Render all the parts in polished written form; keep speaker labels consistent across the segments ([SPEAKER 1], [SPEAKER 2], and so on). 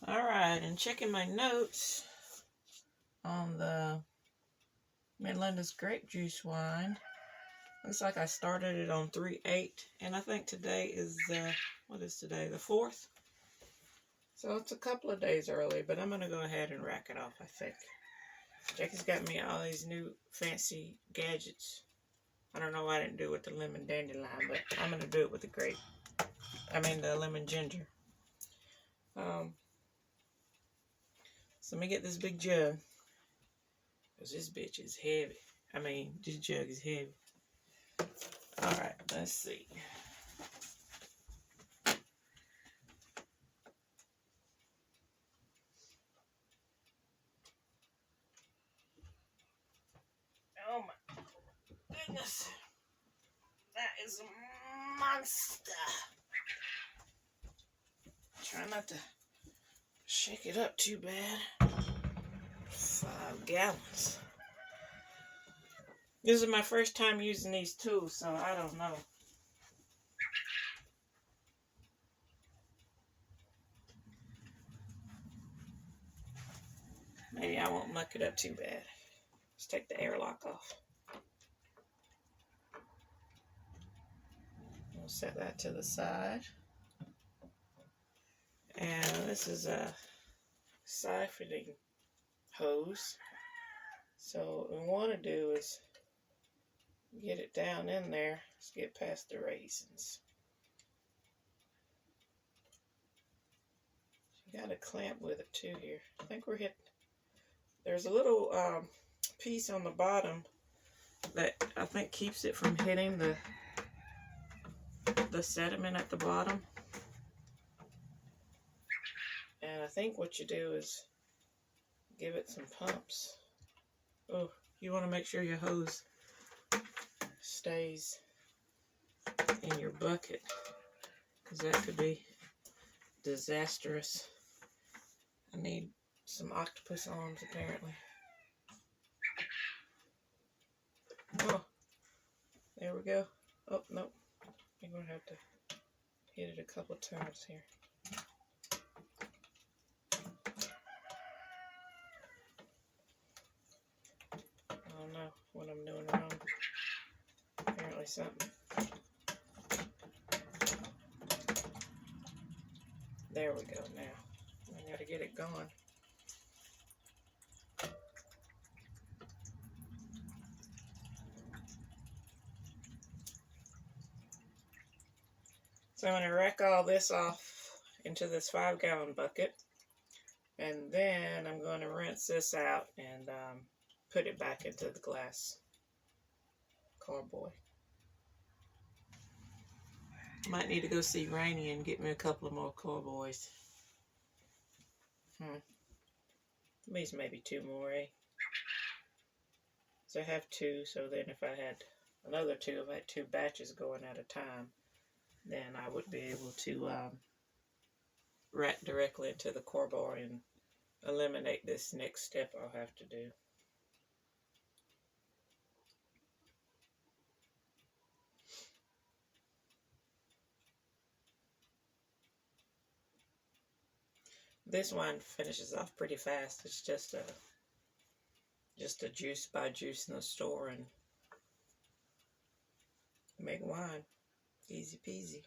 [SPEAKER 1] Alright, and checking my notes on the Midlander's grape juice wine. Looks like I started it on 3/8, and I think today is what is today? The 4th? So it's a couple of days early, but I'm going to go ahead and rack it off, I think. Jackie's got me all these new fancy gadgets. I don't know why I didn't do it with the lemon dandelion, but I'm going to do it with the lemon ginger. So let me get this big jug. Because this bitch is heavy. This jug is heavy. Alright, let's see. Oh my goodness. That is a monster. Try not to shake it up too bad. 5 gallons. This is my first time using these tools, so I don't know. Maybe I won't muck it up too bad. Let's take the airlock off. We'll set that to the side. And this is a siphoning hose. So what we want to do is get it down in there. Let's get past the raisins. You got to clamp with it too here. I think we're hitting. There's a little piece on the bottom that I think keeps it from hitting the sediment at the bottom. And I think what you do is give it some pumps. Oh, you want to make sure your hose stays in your bucket, because that could be disastrous. I need some octopus arms apparently. Oh, there we go. Oh, nope. I'm going to have to hit it a couple of times here. I don't know what I'm doing wrong. Apparently something. There we go now. I gotta get it going. So I'm going to rack all this off into this 5-gallon bucket. And then I'm going to rinse this out and put it back into the glass carboy. Might need to go see Rainy and get me a couple of more carboys. These maybe 2 more, eh? So I have 2, so then if I had another 2, if I had 2 batches going at a time, then I would be able to rack directly into the carboy and eliminate this next step I'll have to do. This wine finishes off pretty fast. It's just a juice by juice in the store and make wine. Easy peasy.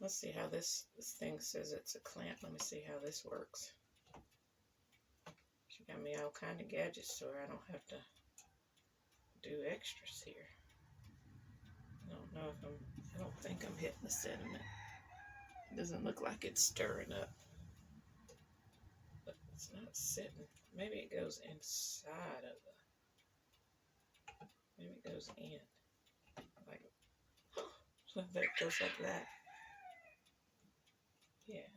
[SPEAKER 1] Let's see how this thing says it's a clamp. Let me see how this works. She got me all kind of gadgets so I don't have to do extras here. I don't think I'm hitting the sediment. It doesn't look like it's stirring up. But it's not sitting. Maybe it goes inside of maybe it goes in. Like, that goes like that. Yeah.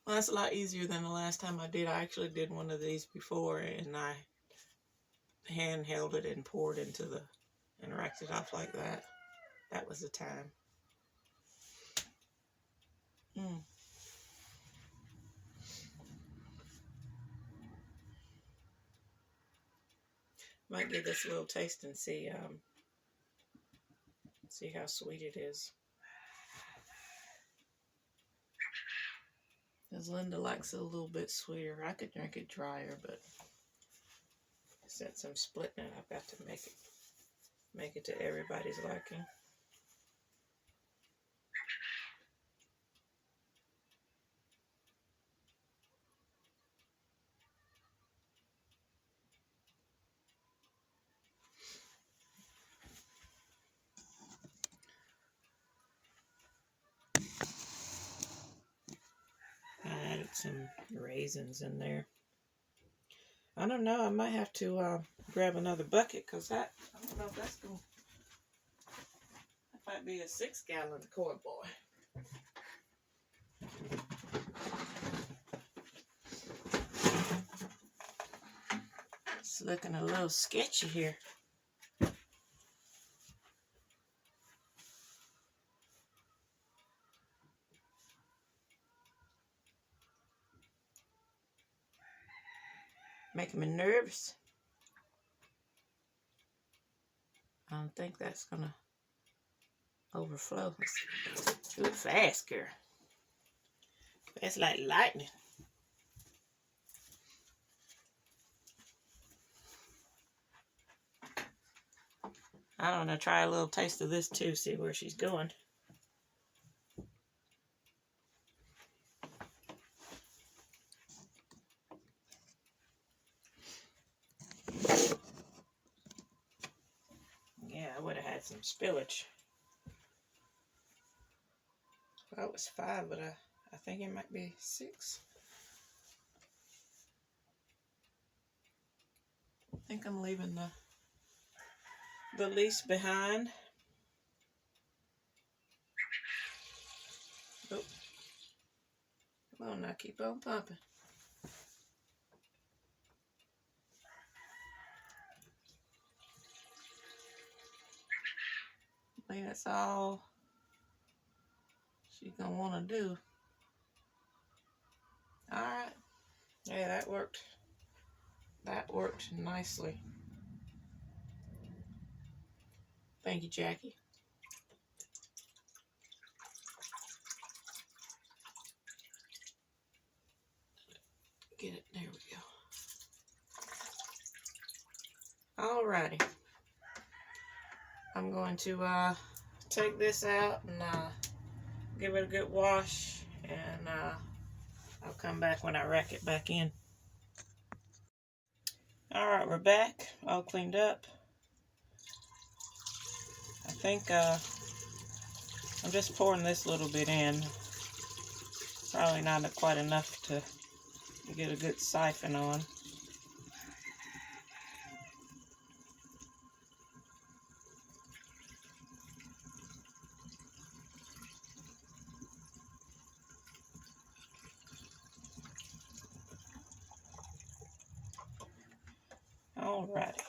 [SPEAKER 1] Well, that's a lot easier than the last time I did. I actually did one of these before, and I hand held it and poured into and racked it off like that. That was the time. Might give this a little taste and see how sweet it is. Because Linda likes it a little bit sweeter. I could drink it drier, but since I'm splitting it, I've got to make it to everybody's liking. I added some raisins in there. I don't know. I might have to grab another bucket because I don't know if that's going. That might be a 6-gallon Koi Boy. It's looking a little sketchy here. Making me nervous. I don't think that's gonna overflow. Let's do it fast, girl. That's like lightning. I don't know, try a little taste of this too, see where she's going. Yeah, I would have had some spillage. Well, it was 5, but I think it might be 6. I think I'm leaving the lease behind. Oh. Come on now, keep on pumping. I think that's all she's gonna want to do. Alright. Yeah, that worked. That worked nicely. Thank you, Jackie. Get it. There we go. Alrighty. I'm going to take this out and give it a good wash, and I'll come back when I rack it back in. Alright, we're back, all cleaned up. I think I'm just pouring this little bit in. Probably not quite enough to get a good siphon on. Alrighty.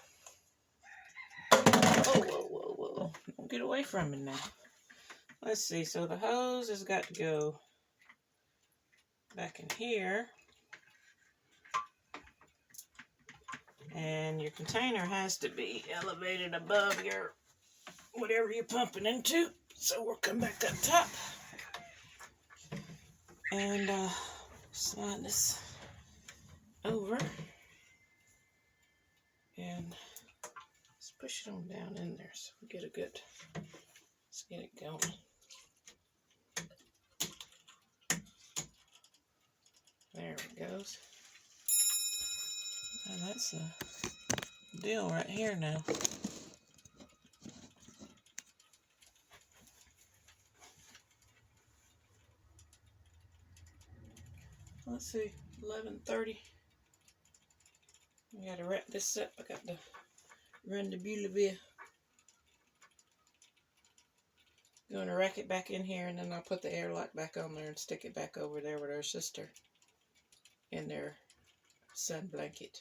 [SPEAKER 1] Whoa. Don't get away from me now. Let's see, so the hose has got to go back in here. And your container has to be elevated above your whatever you're pumping into. So we'll come back up top and slide this over. And let's push it on down in there so we get a good, let's get it going. There it goes. And that's the deal right here now. Let's see, 11:30. We gotta wrap this up. I got to run the Bulivia. Going to rack it back in here, and then I'll put the airlock back on there and stick it back over there with her sister in their sun blanket.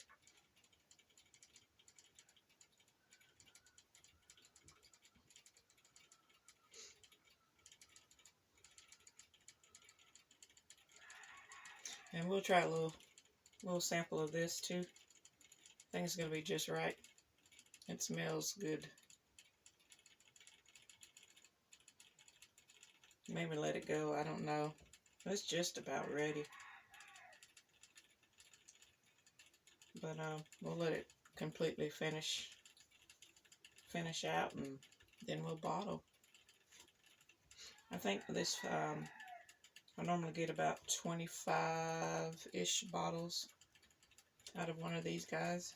[SPEAKER 1] And we'll try a little sample of this too. I think it's gonna be just right. It smells good. Maybe let it go, I don't know. It's just about ready. But we'll let it completely finish out, and then we'll bottle. I think this, I normally get about 25-ish bottles out of one of these guys.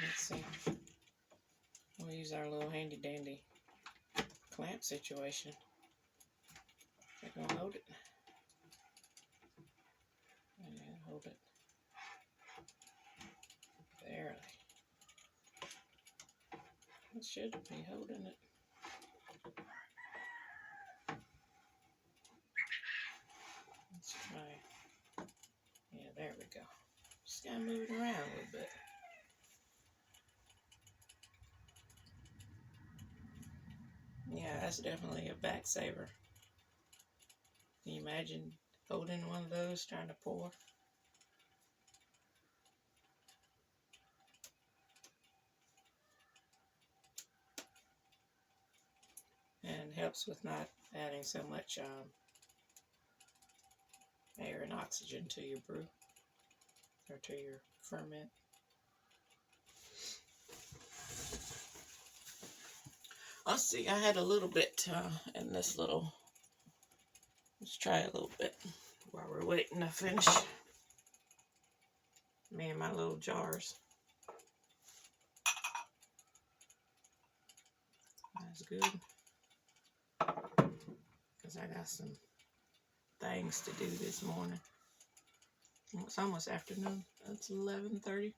[SPEAKER 1] Let's see. We'll use our little handy dandy clamp situation. They're gonna hold it. And hold it. Barely. It should be holding it. Let's try. Yeah, there we go. Just gotta move it around a little bit. Yeah, that's definitely a back saver. Can you imagine holding one of those trying to pour? And helps with not adding so much air and oxygen to your brew or to your ferment. Let's see, I had a little bit in this little, let's try a little bit while we're waiting to finish me and my little jars. That's good, because I got some things to do this morning. It's almost afternoon. It's 11:30.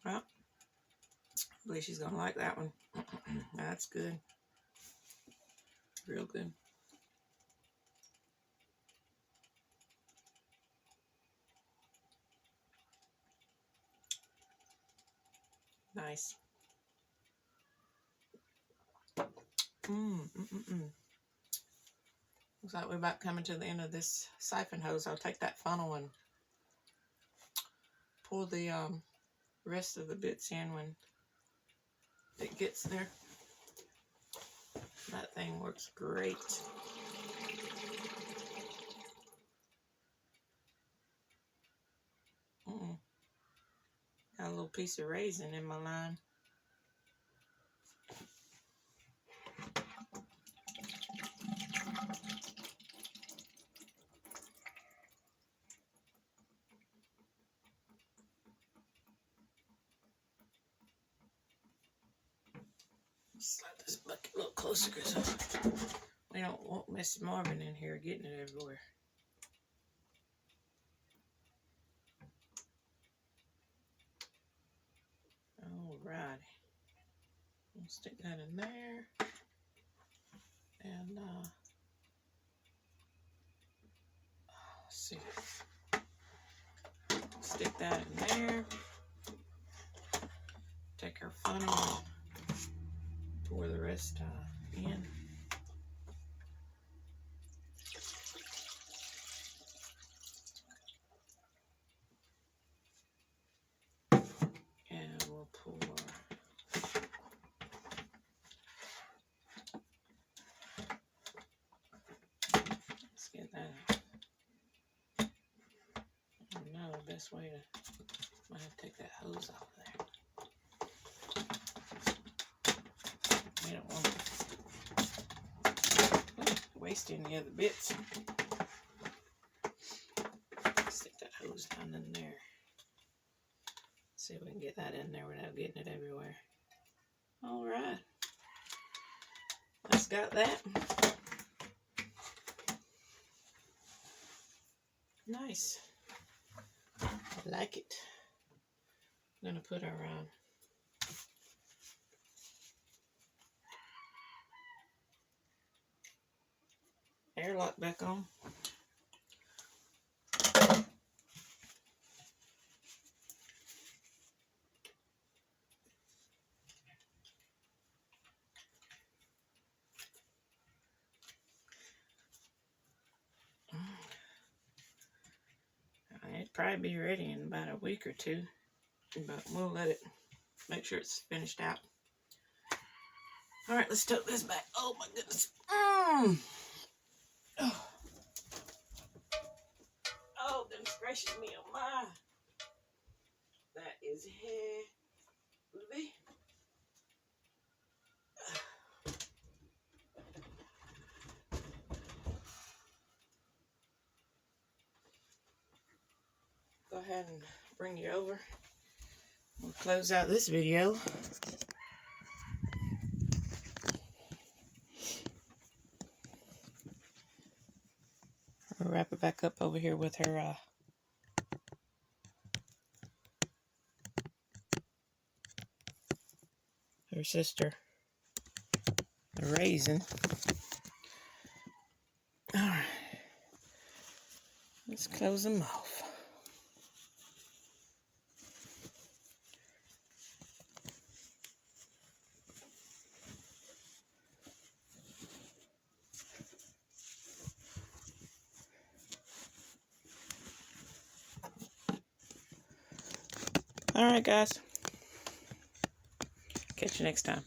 [SPEAKER 1] Well, I believe she's gonna like that one. That's good. Real good. Nice. Looks like we're about coming to the end of this siphon hose. I'll take that funnel and pour the rest of the bits in when it gets there. That thing works great. Got a little piece of raisin in my line. Slide this bucket a little closer because we don't want Miss Marvin in here getting it everywhere. Alrighty. We'll stick that in there. And let's see. Stick that in there. Take our funnel and pour the rest in. And we'll pour. Let's get that. I don't know the best way to. Might have to take that hose off there. We don't want to waste any of the bits. Stick that hose down in there. See if we can get that in there without getting it everywhere. Alright. That's got that. Nice. I like it. I'm gonna put our airlock back on. It'd probably be ready in about a week or two, but we'll let it, make sure it's finished out. All right, let's tote this back. Oh my goodness. Oh, goodness gracious me, oh my. That is heavy. Go ahead and bring you over. We'll close out this video. We'll wrap it back up over here with her her sister, the raisin. All right, let's close them off. All right, guys. Catch you next time.